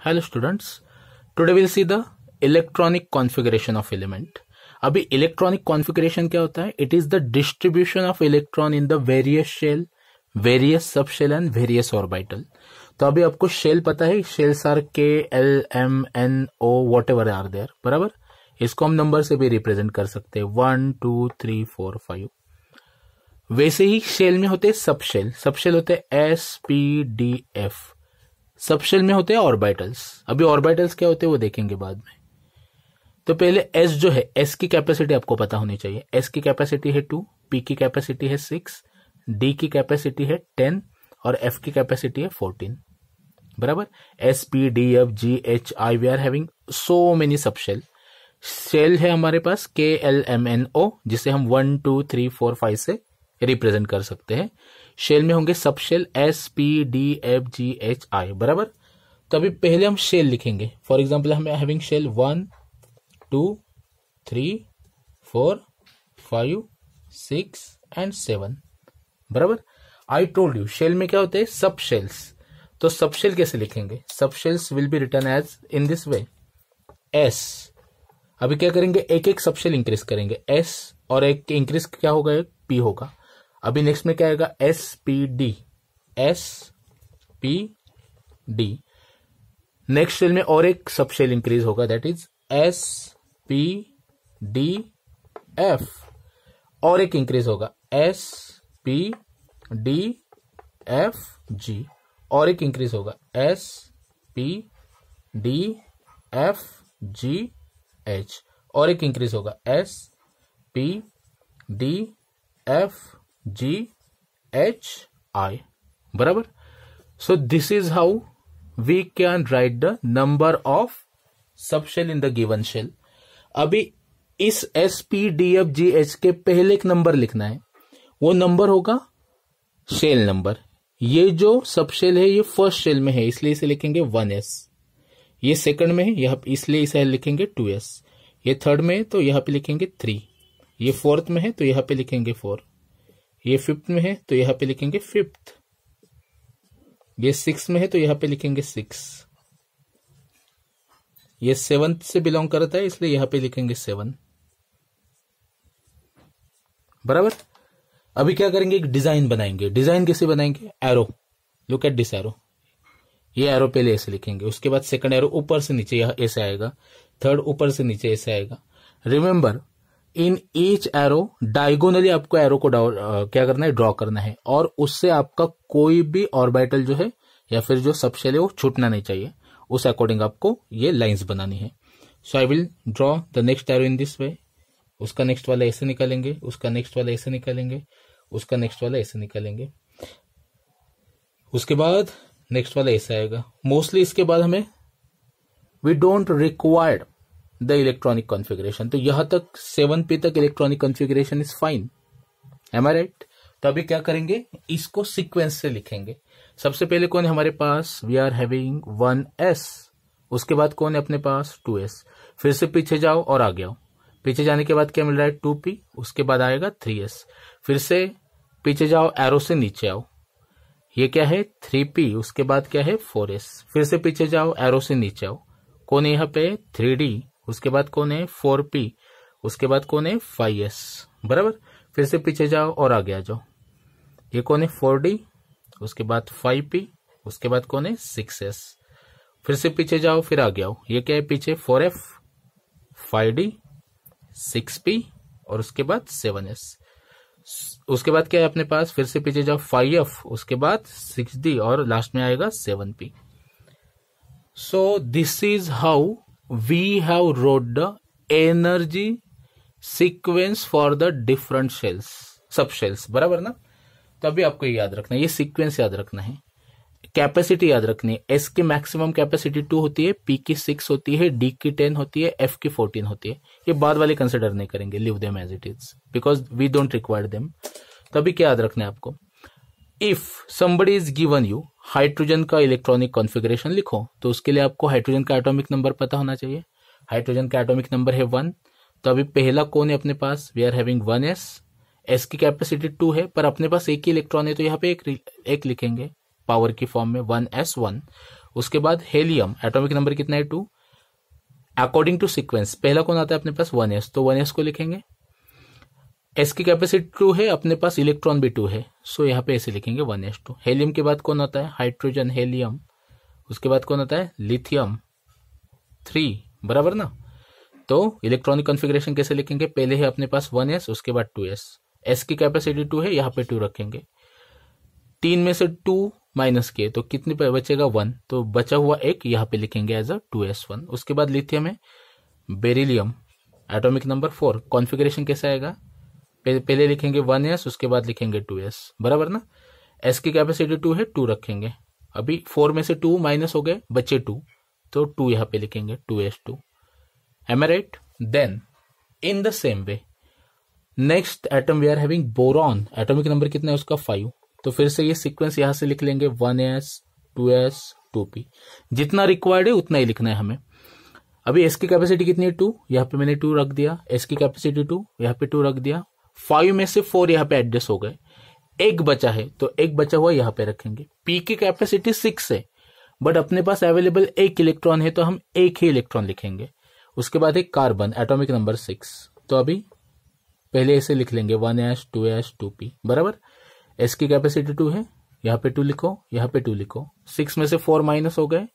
Hello students, today we'll see the electronic configuration of element. अभी electronic configuration क्या होता है? It is the distribution of electron in the various shell, various sub shell and various orbital. तो अभी आपको shell पता है, shells are K L M N O whatever are there, बराबर. इसको हम नंबर से भी रिप्रेजेंट कर सकते हैं 1 2 3 4 5. वैसे ही शेल में होते हैं सब शेल. सब शेल होते हैं s P D f. Sub shell में होते हैं ऑर्बिटल्स. अभी ऑर्बिटल्स क्या होते हैं वो देखेंगे बाद में. तो पहले एस जो है, एस की कैपेसिटी आपको पता होनी चाहिए. एस की कैपेसिटी है 2, पी की कैपेसिटी है 6, डी की कैपेसिटी है 10 और एफ की कैपेसिटी है 14, बराबर. S P D F G H i, we are having so many sub shell. Shell है हमारे पास के एल एम एन ओ, जिसे हम 1 2 3 4 5 से रिप्रेजेंट कर सकते हैं. शेल में होंगे sub shell s P D F G H I, बराबर. तो अभी पहले हम शेल लिखेंगे. फॉर एग्जाम्पल हम हैविंग शेल 1 2 3 4 5 6 एंड 7, बराबर. आई टोल्ड यू शेल में क्या होते हैं? सब शेल्स. तो सब शेल कैसे लिखेंगे? Sub shells will be return as in this way s. अभी क्या करेंगे? एक एक सब शेल इंक्रीज करेंगे एस, और एक इंक्रीज क्या होगा? एक पी होगा. अभी नेक्स्ट में क्या आएगा? S P D, S P D. Next shell में और एक सब शेल इंक्रीज होगा, that is S P D F. और एक इंक्रीज होगा S P D F G. और एक इंक्रीज होगा S P D F G H. और एक इंक्रीज होगा S P D F G H I, बराबर. So this is how we can write the number of subshell in the given shell. अभी इस s P D F G h के पहले एक number लिखना है. वो नंबर होगा शेल नंबर. ये जो सब शेल है ये फर्स्ट शेल में है, इसलिए इसे लिखेंगे 1s. ये सेकंड में है, यहां इसलिए इसे लिखेंगे 2s. ये थर्ड में है तो यहां पे लिखेंगे 3. ये फोर्थ में है तो यहां पे लिखेंगे 4. ये फिफ्थ में है तो यहां पे लिखेंगे 5th. ये 6 में है तो यहां पे लिखेंगे 6. ये 7th से बिलोंग करता है इसलिए यहां पे लिखेंगे 7, बराबर. अभी क्या करेंगे? एक डिजाइन बनाएंगे. डिजाइन कैसे बनाएंगे? Arrow. Look at this arrow. ये एरो पहले ऐसे लिखेंगे, उसके बाद सेकंड एरो ऊपर से नीचे यह ऐसे आएगा, थर्ड ऊपर से नीचे ऐसे आएगा. Remember, in each arrow diagonally आपको एरो को क्या करना है? ड्रॉ करना है. और उससे आपका कोई भी ऑर्बिटल जो है या फिर जो सब शेल है वो छूटना नहीं चाहिए. उस अकॉर्डिंग आपको ये लाइंस बनानी है. So I will draw the next arrow in this way. उसका नेक्स्ट वाला ऐसे निकालेंगे, उसका नेक्स्ट वाला ऐसे निकालेंगे, उसका नेक्स्ट वाला ऐसे निकालेंगे, उसके बाद नेक्स्ट वाला ऐसे आएगा. मोस्टली इसके बाद हमें we don't required the electronic configuration. तो यहां तक 7p तक electronic configuration is fine. Am I right? तो अभी क्या करेंगे? इसको सीक्वेंस से लिखेंगे. सबसे पहले कौन है हमारे पास? We are having 1s. उसके बाद कौन है अपने पास? 2s. फिर से पीछे जाओ और आगे आओ. पीछे जाने के बाद क्या मिल रहा है? 2p. उसके बाद आएगा 3s. फिर से पीछे जाओ, एरो से नीचे आओ. ये क्या है? 3p. उसके बाद क्या है? 4s. फिर से पीछे जाओ, एरो से नीचे आओ. कौन है यहाँ पे? 3d. उसके बाद कौन है? 4p. उसके बाद कौन है? 5s, बराबर. फिर से पीछे जाओ और आगे आ जाओ. ये कौन है? 4d. उसके बाद 5p. उसके बाद कौन है? 6s. फिर से पीछे जाओ, फिर आगे आओ. ये क्या है पीछे? 4f, 5d, 6p और उसके बाद 7s. उसके बाद क्या है अपने पास? फिर से पीछे जाओ, 5f, उसके बाद 6d और लास्ट में आएगा 7p. So this is how we have wrote the energy sequence for the different shells, सब शेल्स, बराबर ना. तो अभी आपको ये याद रखना है, ये सीक्वेंस याद रखना है. कैपेसिटी याद रखनी है. एस की मैक्सिमम कैपेसिटी 2 होती है, पी की 6 होती है, डी की 10 होती है, एफ की 14 होती है. ये बाद वाले कंसिडर नहीं करेंगे, leave them as it is because we don't require them. तो अभी क्या याद रखना है आपको? If somebody is given you hydrogen का इलेक्ट्रॉनिक कॉन्फ़िगरेशन लिखो, तो उसके लिए आपको हाइड्रोजन का एटॉमिक नंबर पता होना चाहिए. हाइड्रोजन का एटॉमिक नंबर है 1. तो अभी पहला कौन है अपने पास? We are having 1s. S की कैपेसिटी 2 है, पर अपने पास एक ही इलेक्ट्रॉन है तो यहाँ पे एक लिखेंगे पावर की फॉर्म में 1s1. उसके बाद हेलियम, एटॉमिक नंबर कितना है 2। अकॉर्डिंग टू सीक्वेंस पहला कौन आता है अपने पास 1s, तो 1s को लिखेंगे। s की कैपेसिटी 2 है, अपने पास इलेक्ट्रॉन भी 2 है, सो यहाँ पे ऐसे लिखेंगे 1s2। हेलियम के बाद कौन आता है हाइड्रोजन, हेलियम। उसके बाद कौन आता है लिथियम 3, बराबर ना। तो इलेक्ट्रॉनिक कॉन्फ़िगरेशन कैसे लिखेंगे, पहले है अपने पास 1s, उसके बाद 2s। s की कैपेसिटी 2 है, यहाँ पे 2 रखेंगे। 3 में से 2 माइनस किए तो कितने पे बचेगा 1, तो बचा हुआ एक यहाँ पे लिखेंगे एज अ 2s1। उसके बाद लिथियम है, बेरिलियम, एटॉमिक नंबर 4। कॉन्फ़िगरेशन कैसा आएगा, पहले लिखेंगे 1s, उसके बाद लिखेंगे 2s, बराबर ना। s की कैपेसिटी 2 है, 2 रखेंगे। अभी 4 में से 2 माइनस हो गए, बचे 2, तो 2 यहाँ पे लिखेंगे 2s2। Am I right? Then, in the same way, next atom we are having boron. Atomic number कितना है उसका 5। तो फिर से ये सीक्वेंस यहां से लिख लेंगे 1s, 2s, 2p। जितना रिक्वायर्ड है उतना ही लिखना है हमें। अभी s की कैपेसिटी कितनी है 2, यहाँ पे मैंने 2 रख दिया। s की कैपेसिटी 2, यहाँ पे 2 रख दिया। 5 में से 4 यहाँ पे एडजस्ट हो गए, एक बचा है तो एक बचा हुआ यहाँ पे रखेंगे। p की कैपेसिटी 6 है, बट अपने पास अवेलेबल एक इलेक्ट्रॉन है, तो हम एक ही इलेक्ट्रॉन लिखेंगे। उसके बाद एक कार्बन, एटॉमिक नंबर 6। तो अभी पहले ऐसे लिख लेंगे 1s, 2s, 2p, बराबर। s की कैपेसिटी 2 है, यहाँ पे 2 लिखो, यहाँ पे 2 लिखो। 6 में से 4 माइनस हो गए,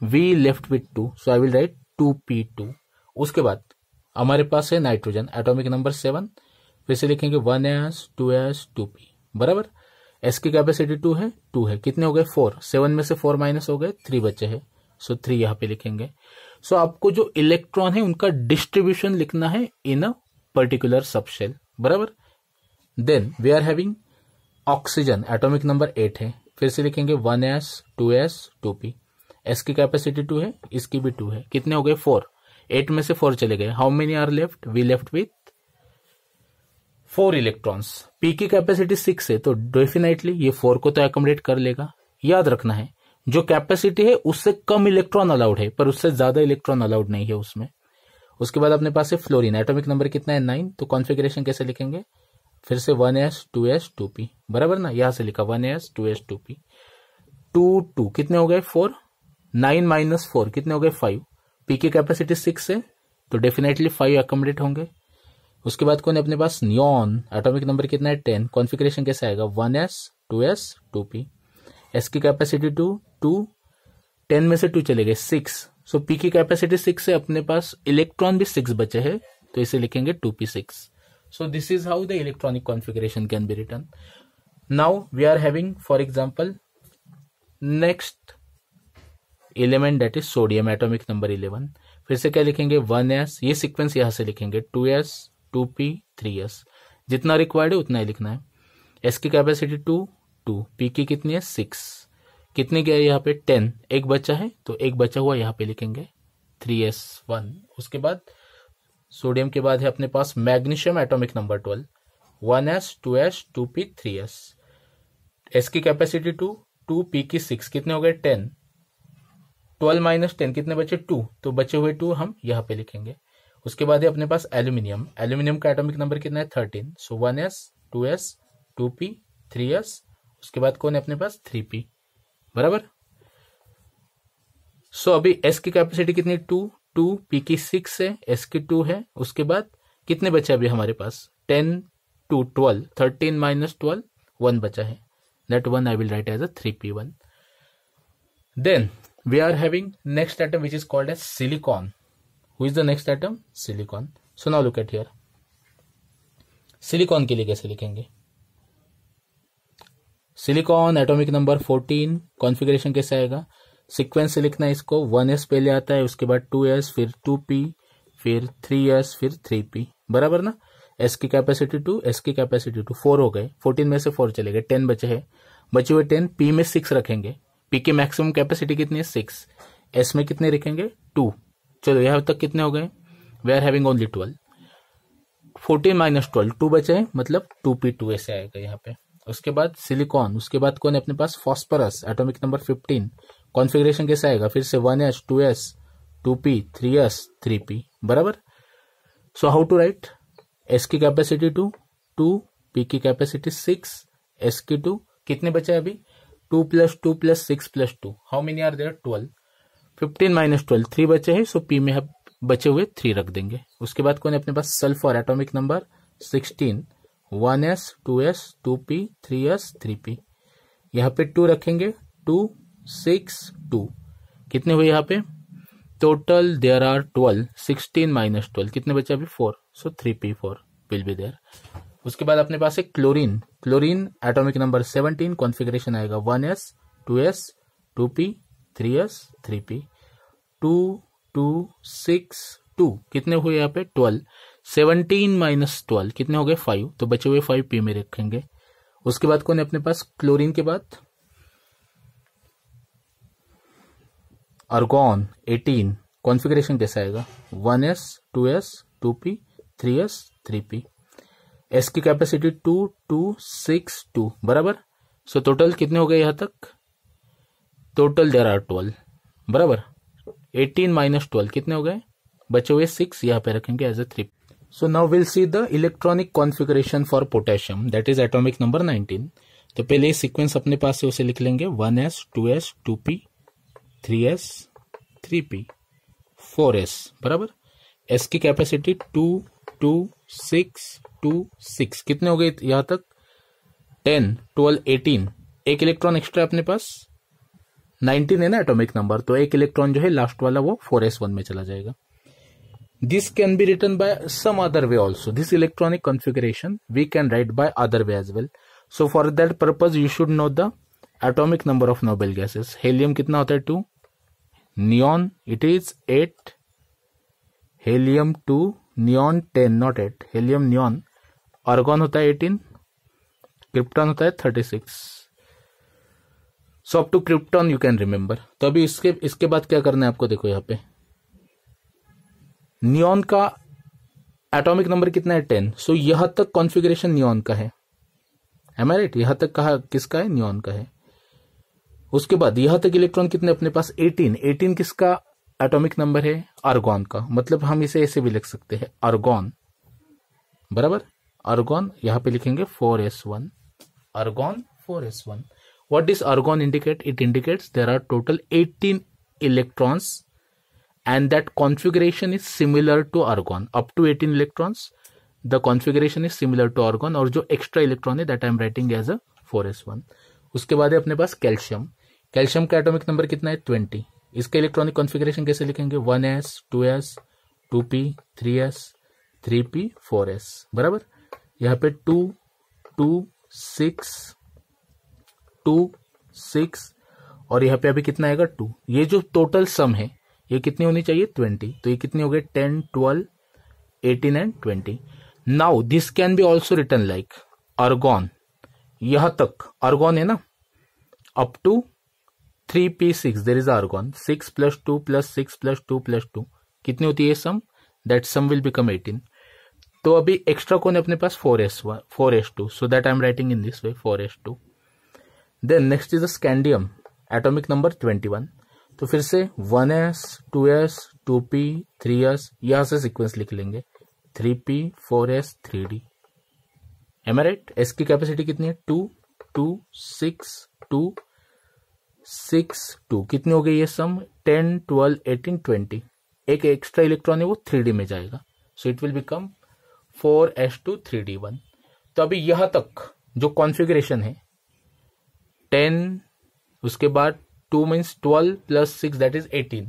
v left with 2, so I will right 2p2। उसके बाद हमारे पास है नाइट्रोजन, एटॉमिक नंबर 7। फिर से लिखेंगे 1s, 2s, 2p, बराबर। s की कैपेसिटी 2 है, कितने हो गए 4। 7 में से 4 माइनस हो गए, 3 बचे हैं, सो 3 यहाँ पे लिखेंगे। सो आपको जो इलेक्ट्रॉन है उनका डिस्ट्रीब्यूशन लिखना है इन अ पर्टिकुलर सबशेल, बराबर। Then we are having oxygen, atomic number 8 है। फिर से लिखेंगे 1s, 2s, 2p। s की कैपेसिटी 2 है, इसकी भी 2 है, कितने हो गए 4। 8 में से 4 चले गए, how many are left, we left with 4 electrons. p की कैपेसिटी 6 है, तो डेफिनेटली ये 4 को तो एकोमोडेट कर लेगा। याद रखना है जो कैपेसिटी है उससे कम इलेक्ट्रॉन अलाउड है, पर उससे ज्यादा इलेक्ट्रॉन अलाउड नहीं है उसमें। उसके बाद अपने पास है फ्लोरीन, एटॉमिक नंबर कितना है 9। तो कॉन्फ़िगरेशन कैसे लिखेंगे, फिर से 1s, 2s, 2p, बराबर ना। यहां से लिखा 1s, 2s, 2p। 2 कितने हो गए 4। 9 माइनस 4 कितने हो गए 5। p की कैपेसिटी 6 है, तो डेफिनेटली 5 एकोमोडेट होंगे। उसके बाद कौन है अपने पास नियॉन, एटॉमिक नंबर कितना है 10। कॉन्फ़िगरेशन कैसे आएगा 1s, 2s, 2p। s की कैपेसिटी 2, 10 में से 2 चले गए 6। सो p की कैपेसिटी 6 है, अपने पास इलेक्ट्रॉन भी 6 बचे हैं, तो इसे लिखेंगे 2p6। So this is how the electronic configuration can be written. Now we are having for example next element that is sodium, atomic number 11। फिर से क्या लिखेंगे 1s, ये सीक्वेंस यहां से लिखेंगे 2s, 2p, 3s। जितना रिक्वायर्ड है उतना ही लिखना है। s की कैपेसिटी 2, p की कितनी है 6, कितने गए यहाँ पे 10, एक बचा है तो एक बचा हुआ यहाँ पे लिखेंगे 3s1। उसके बाद सोडियम के बाद है अपने पास magnesium, atomic number 12। 1s, 2s, 2p, 3s। s की कैपेसिटी 2, p की 6, कितने हो गए 10। 12 माइनस 10 कितने बचे 2, तो बचे हुए 2 हम यहाँ पे लिखेंगे। उसके बाद है अपने पास एल्यूमिनियम, एल्यूमिनियम का एटॉमिक नंबर कितना है 13। सो 1s, 2s, 2p, 3s। उसके बाद कौन है अपने पास 3p, बराबर। सो अभी s की कैपेसिटी कितनी 2, p की 6 है, s की 2 है। उसके बाद कितने बचे अभी हमारे पास 10 to 12, 13 माइनस 12, 1 बचा है। That 1 I will write as a 3p1। Then we are having next atom which is called as silicon. Who is the next atom silicon. So now look at here, silicon के लिए कैसे लिखेंगे silicon, atomic number 14। Configuration कैसे आएगा, sequence से लिखना है इसको। 1s पहले आता है, उसके बाद 2s, फिर 2p, फिर 3s, फिर 3p, बराबर ना। s की कैपेसिटी 2, s की कैपेसिटी 2, 4 हो गए। 14 में से 4 चले गए, 10 बचे हैं। बचे हुए 10 p में 6 रखेंगे। p की मैक्सिमम कैपेसिटी कितनी है 6। s में कितने रखेंगे 2। चलो यहां तक कितने हो गए, we are having only 12। 14 minus 12, 2 बचे हैं, मतलब 2p2 ऐसे आएगा यहाँ पे। उसके बाद सिलिकॉन, उसके बाद कौन है अपने पास फॉस्फोरस, एटॉमिक नंबर 15। कॉन्फ़िगरेशन कैसे आएगा, फिर से 1s, 2s, 2p, 3s, 3p, बराबर। So how to write, s की कैपेसिटी 2, p की कैपेसिटी 6, s की 2, कितने बचे अभी 2 + 2 + 6 + 2, हाउ मेनी आर देयर? 12. 15 - 12, 3 बचे हैं, सो पी में हम बचे हुए 3 रख देंगे. उसके बाद कौन है अपने पास? Sulphur, atomic number 16, 1s 2s 2p 3s 3p. यहाँ पे 2 रखेंगे, 2 6 2, कितने हुए यहाँ पे? Total there are 12. 16 - 12 कितने बचे अभी? 4, सो 3p4 विल बी देयर. उसके बाद अपने पास है chlorine. Chlorine atomic number 17, configuration आएगा 1s 2s 2p 3s 3p. 2 2 6 2 कितने हुए यहाँ पे? 12. 17 - 12 कितने हो गए? 5, तो बचे हुए 5 पी में रखेंगे. उसके बाद कौन है अपने पास? क्लोरीन के बाद आर्गॉन 18, कॉन्फ़िगरेशन कैसा आएगा? 1s 2s 2p 3s 3p. S की कैपेसिटी 2 2 6 2 बराबर. सो टोटल कितने हो गए यहां तक? टोटल देयर आर 12 बराबर. 18 - 12 कितने हो गए? बचे हुए 6 यहां पे रखेंगे as a 3. So now will see the electronic configuration for potassium, that is atomic number 19. तो पहले सीक्वेंस अपने पास से उसे लिख लेंगे 1s 2s 2p 3s 3p 4s बराबर. एस की कैपेसिटी 2 2 6 2 6 कितने हो गए यहां तक? 10 12 18. एक इलेक्ट्रॉन एक्स्ट्रा अपने पास, 19 है ना एटॉमिक नंबर, तो एक इलेक्ट्रॉन जो है लास्ट वाला वो 4s1 में चला जाएगा. This can be written by some other way also. This electronic configuration we can write by other way as well. So for that purpose you should know the atomic number of noble gases. Helium कितना होता है? 2. Neon it is 8. Helium 2, neon 10 not 8, helium neon. Argon होता है 18, krypton होता है 36. So up to krypton you can remember. तो अभी इसके बाद क्या करना है आपको? देखो यहाँ पे नियॉन का एटॉमिक नंबर कितना है? 10. सो यहां तक कॉन्फ़िगरेशन नियॉन का है. M I right? यहां तक कहा किसका है? नियॉन का है. उसके बाद यहां तक इलेक्ट्रॉन कितने अपने पास? 18. 18 किसका एटॉमिक नंबर है? आर्गॉन का. मतलब हम इसे ऐसे भी लिख सकते हैं आर्गॉन बराबर. आर्गॉन यहां पे लिखेंगे 4s1. Argon 4s1. What this argon indicate? It indicates there are total 18 electrons and that configuration is similar to argon. Up to 18 electrons the configuration is similar to argon, और जो extra electron है that I am writing as a 4s1. उसके बाद है अपने पास calcium. Calcium का atomic number कितना है? 20. इसका इलेक्ट्रॉनिक कॉन्फ़िगरेशन कैसे लिखेंगे? 1s 2s 2p 3s 3p 4s बराबर. यहाँ पे 2 2 6 2 6 और यहाँ पे अभी कितना आएगा? 2. ये जो टोटल सम है ये कितनी होनी चाहिए? 20. तो ये कितनी हो गई? 10 12 18 and 20. Now this can be also written like argon. यहां तक आर्गॉन है ना, up to 3p6 there is argon. 6 + 2 + 6 + 2 + 2 कितनी होती है sum? That sum will become 18. तो अभी एक्स्ट्रा कौन है अपने पास? 4s2. So that I am writing in this way 4s2. Then next is the scandium, atomic number 21. तो फिर से 1s 2s 2p 3s यहां से सीक्वेंस लिख लेंगे 3p 4s 3d. M I right? S की कैपेसिटी कितनी है? 2 2 6 2 6 2 कितनी हो गई ये सम? 10 12 18 20. एक एक्स्ट्रा इलेक्ट्रॉन है वो 3d में जाएगा. So it will become 4s2 3d1. तो अभी यहां तक जो कॉन्फ़िगरेशन है 10, उसके बाद 2 मीन्स 12 + 6 दैट इज 18.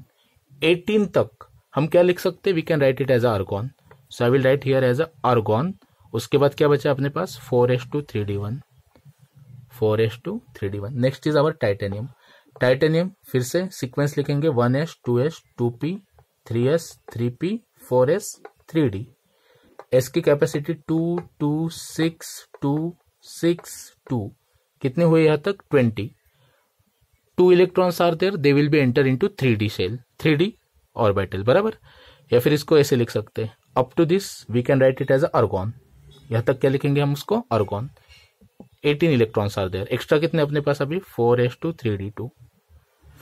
18 तक हम क्या लिख सकते हैं? We can write it as argon. So I will write here as argon. उसके बाद क्या बचा अपने पास? 4s2 3d1. 4s2 3d1. Next is our titanium. Titanium फिर से सीक्वेंस लिखेंगे 1s 2s 2p 3s 3p 4s 3d. S की कैपेसिटी 2 2 6 2 6 2 कितने हुए यहां तक? 20. 2 electrons are there, they will be enter into 3d cell, 3d orbital बराबर. या फिर इसको ऐसे लिख सकते हैं, up to this we can write it as argon. यहां तक क्या लिखेंगे हम उसको? argon. 18 electrons are there. Extra कितने अपने पास अभी? 4s2 3d2.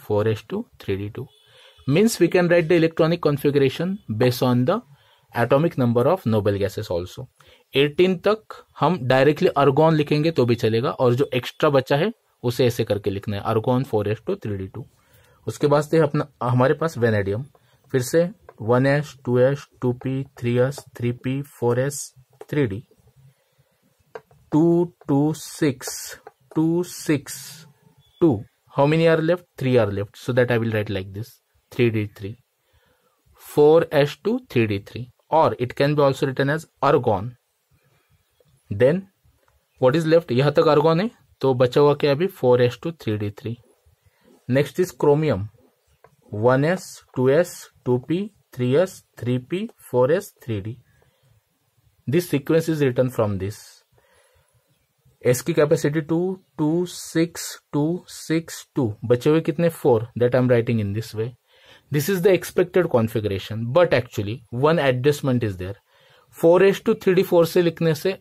4s2 3d2 means we can write the electronic configuration based on the atomic number of noble gases also. 18 तक हम डायरेक्टली argon लिखेंगे तो भी चलेगा, और जो एक्स्ट्रा बचा है उसे ऐसे करके लिखना है, argon 4s2 3d2। उसके बाद से अपना हमारे पास वेनेडियम, फिर से 1s 2s 2p 3s 3p 4s 3d 2 2 6 2 6 2. How many are left? 3 are left, so that I will write like this 3d3 4s2 3d3, or it can be also written as argon. Then what is left? यहां तक argon है तो बचा हुआ क्या अभी 4s2 3d3। Next is chromium 1s 2s 2p 3s 3p 4s 3d। This sequence is written from this. S की capacity 2 2 6 2 6 2, बचे हुए कितने 4, that I am writing in this way. This is the expected configuration, but actually one adjustment is there. 4s2 3d4 से लिखने से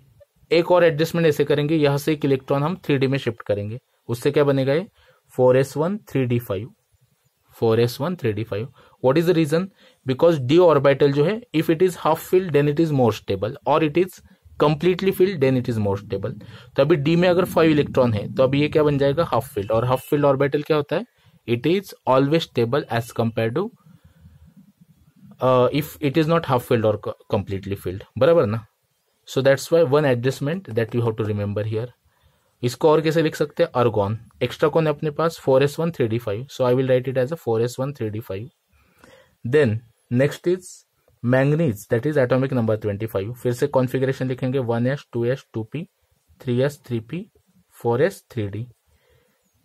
एक और adjustment ऐसे करेंगे, यहां से एक इलेक्ट्रॉन हम 3d में शिफ्ट करेंगे, उससे क्या बनेगा ये 4s1 3d5 4s1 3d5। What is the reason? Because d orbital जो है, if it is half filled then it is more stable, और it is completely filled then it is more stable. तो अभी डी में अगर 5 electron है तो अभी ये क्या बन जाएगा हाफ फिल्ड, और हाफ फिल्ड ऑर्बिटल क्या होता है, it is always stable as compare to if it is not half filled और कंप्लीटली फिल्ड, बराबर ना। So that's why one adjustment that you have to remember here. इसको और कैसे लिख सकते हैं, अर्गॉन। एक्स्ट्रा कौन है अपने पास 4s1 3d5, so I will write it as a 4s1 3d5। Then next is manganese, that is atomic number 25। फिर से कॉन्फ़िगरेशन लिखेंगे 1s 2s 2p 3s 3p 4s 3d।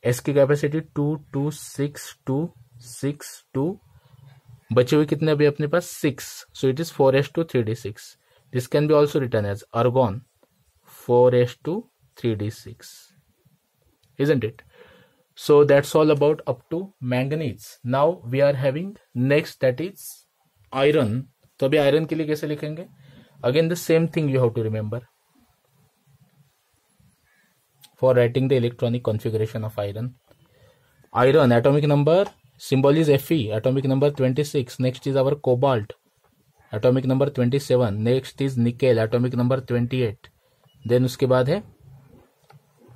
S की कैपेसिटी 2 2 6 2 6 2, बचे हुए कितने अभी अपने पास 6, so it is 4s2 3d6। This can be also written as argon 4s2 3d6, isn't it? So that's all about up to manganese. Now we are having next, that is iron. तो अभी iron के लिए कैसे लिखेंगे? Again the same thing you have to remember for writing the electronic configuration of iron. Iron atomic number symbol is Fe, atomic number 26. Next is our cobalt, atomic number 27. Next is nickel, atomic number 28. Then उसके बाद है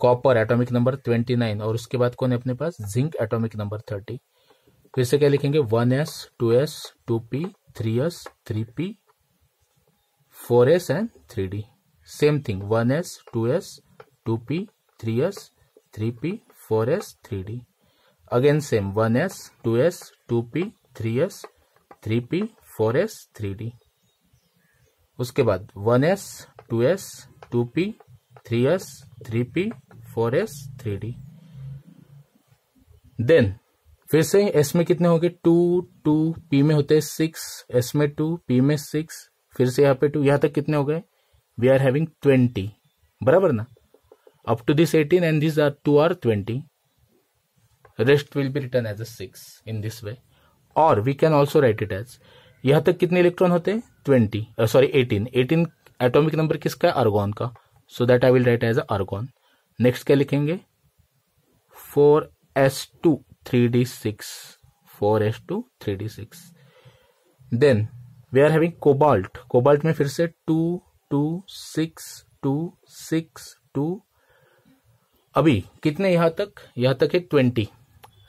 copper, atomic number 29, और उसके बाद कौन है अपने पास zinc, atomic number 30। फिर से क्या लिखेंगे 1s 2s 2p 3s 3p 4s and 3d। Same thing 1s 2s 2p 3s 3p 4s 3d। Again same 1s 2s 2p 3s 3p 4s 3d। उसके बाद 1s 2s 2p 3s 3p 4s 3d। Then फिर से S में कितने हो गए 2 2, P में होते हैं 6, एस में 2, पी में 6, फिर से यहाँ पे 2, यहाँ तक कितने हो गए, वी आर हैविंग 20, बराबर ना। Up to this 18 and this are 2 are 20, rest will be return as a 6 in this way, और we can also write it as, यहाँ तक कितने इलेक्ट्रॉन होते हैं 18 एटॉमिक नंबर किसका है अर्गॉन का, so that I will write as a argon. Next क्या लिखेंगे 4s2 3d6 4s2 3d6। Then we are having cobalt, cobalt में फिर से 2 2 6 2 6 2, अभी कितने यहां तक है 20,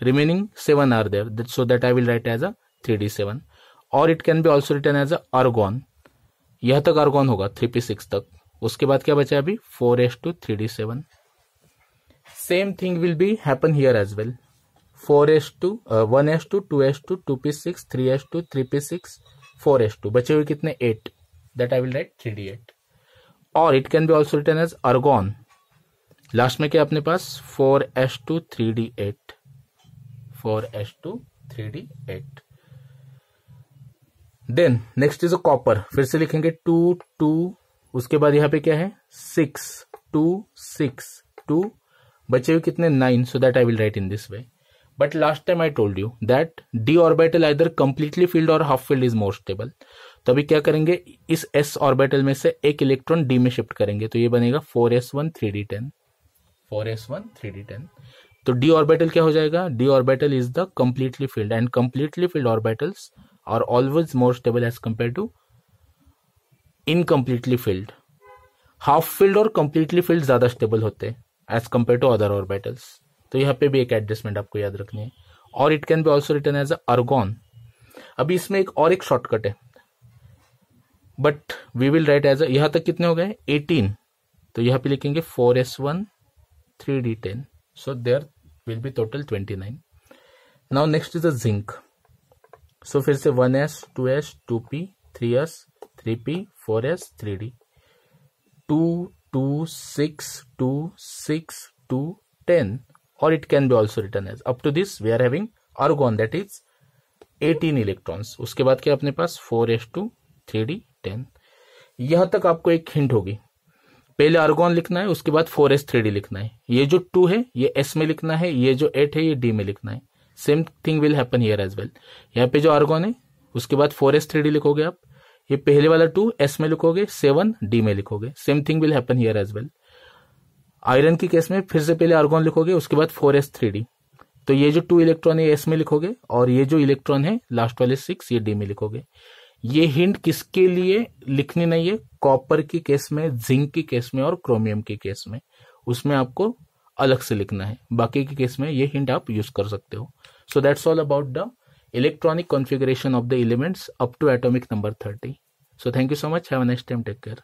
remaining 7 are there, so that I will write as a 3d7, और it can be also written as a argon. यहां तक अर्गॉन होगा 3p6 तक। उसके बाद क्या बचा अभी 4s2 3d7। Same thing will be happen here as well, 4s2 1s2 2s2 2p6 3s2 3p6 4s2, बचे हुए कितने 8, that I will write 3d8, और it can be also written as argon. Last में क्या अपने पास 4s2 3d8 4s2 3d8। Then next is a copper, फिर से लिखेंगे 2 2, उसके बाद यहाँ पे क्या है 6 2 6 2, बचे हुए कितने 9, so that I will write in this way. But last time I told you that d orbital either completely filled और half filled is more stable. तो अभी क्या करेंगे, इस एस ऑर्बिटल में से एक इलेक्ट्रॉन डी में शिफ्ट करेंगे, तो ये बनेगा 4s1 3d10 4s1 3d10। तो डी ऑर्बिटल क्या हो जाएगा, D orbital is the completely filled, and completely filled orbitals are always more stable as compare to incompletely filled. Half filled और कंप्लीटली फील्ड ज्यादा स्टेबल होते हैं as compare to other orbitals. तो यहाँ पे भी एक एडजस्टमेंट आपको याद रखनी है। और it can be also written as argon. अभी इसमें एक शॉर्टकट है, but we will write as यहां तक कितने हो गए 18, तो यहां पे लिखेंगे 4s1 3d10, so there will be total 29। Now next is the zinc. So फिर से 1s 2s 2p 3s 3p 4s 3d 2 2 6 2 6 2 10, or it can be also written as, up to this we are having argon that is 18 electrons. उसके बाद क्या अपने पास 4s2 3d 10। यहां तक आपको एक हिंट होगी, पहले आर्गॉन लिखना है, उसके बाद 4s 3d लिखना है। ये जो 2 है ये s में लिखना है, ये जो 8 है ये d में लिखना है। Same thing will happen here as well. यहाँ पे जो आर्गॉन है उसके बाद 4s 3d लिखोगे आप, ये पहले वाला 2 s में लिखोगे, 7 d में लिखोगे। Same thing will happen here as well. Iron की केस में फिर से पहले आर्गॉन लिखोगे, उसके बाद 4s 3d, तो ये जो 2 इलेक्ट्रॉन है s में लिखोगे, और ये जो इलेक्ट्रॉन है लास्ट वाले 6 ये d में लिखोगे। ये हिंट किसके लिए लिखनी नहीं है, कॉपर की केस में, जिंक की केस में और क्रोमियम की केस में, उसमें आपको अलग से लिखना है। बाकी की केस में ये हिंट आप यूज कर सकते हो। So that's all about the electronic configuration of the elements up to atomic number 30. So thank you so much. Have a nice time. Take care.